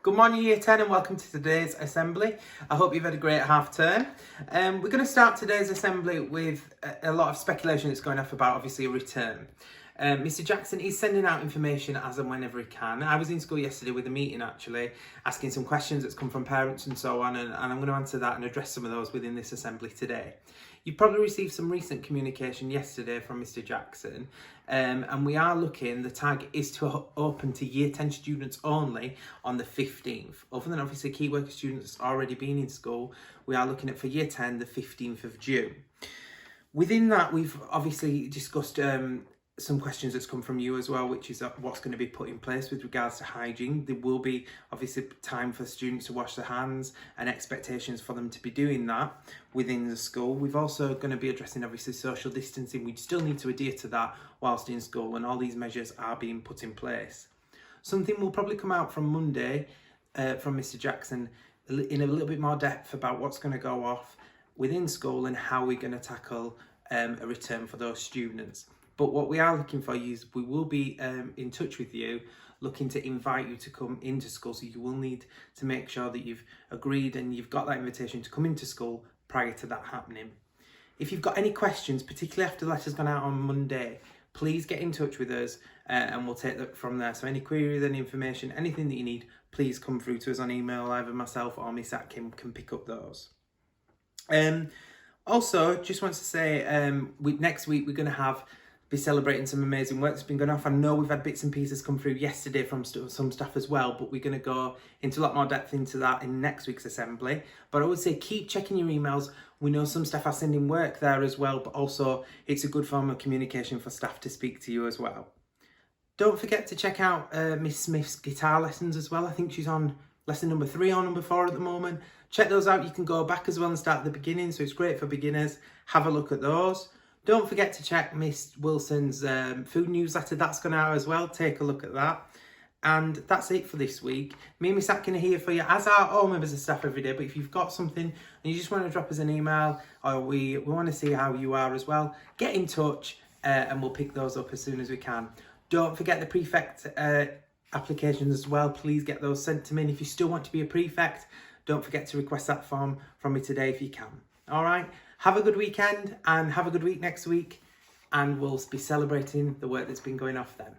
Good morning Year 10 and welcome to today's assembly. I hope you've had a great half term. We're going to start today's assembly with a lot of speculation that's going off about obviously a return. Mr Jackson is sending out information as and whenever he can. I was in school yesterday with a meeting actually, asking some questions that's come from parents and so on, and I'm going to answer that and address some of those within this assembly today. You've probably received some recent communication yesterday from Mr Jackson, and we are looking, the tag is to open to Year 10 students only on the 15th. Other than obviously key worker students already being in school, we are looking at for Year 10 the 15th of June. Within that, we've obviously discussed some questions that's come from you as well, which is what's going to be put in place with regards to hygiene. There will be obviously time for students to wash their hands and expectations for them to be doing that within the school. We've also going to be addressing obviously social distancing. We still need to adhere to that whilst in school, and all these measures are being put in place. Something will probably come out from Monday from Mr Jackson in a little bit more depth about what's going to go off within school and how we're going to tackle a return for those students. But what we are looking for you is we will be in touch with you, looking to invite you to come into school. So you will need to make sure that you've agreed and you've got that invitation to come into school prior to that happening. If you've got any questions, particularly after the letter's gone out on Monday, please get in touch with us and we'll take that from there. So any queries, any information, anything that you need, please come through to us on email. Either myself or Miss Atkin can pick up those. Also, just want to say, next week we're going to be celebrating some amazing work that's been going off. I know we've had bits and pieces come through yesterday from some stuff as well, but we're going to go into a lot more depth into that in next week's assembly. But I would say keep checking your emails. We know some staff are sending work there as well, but also it's a good form of communication for staff to speak to you as well. Don't forget to check out Miss Smith's guitar lessons as well. I think she's on lesson number 3 or number 4 at the moment. Check those out. You can go back as well and start at the beginning, so it's great for beginners. Have a look at those. Don't forget to check Miss Wilson's food newsletter. That's gone out as well. Take a look at that. And that's it for this week. Me and Miss Atkin are here for you, as are all members of staff every day. But if you've got something and you just want to drop us an email, or we want to see how you are as well, get in touch and we'll pick those up as soon as we can. Don't forget the prefect applications as well. Please get those sent to me. And if you still want to be a prefect, don't forget to request that form from me today if you can. All right. Have a good weekend and have a good week next week, and we'll be celebrating the work that's been going off then.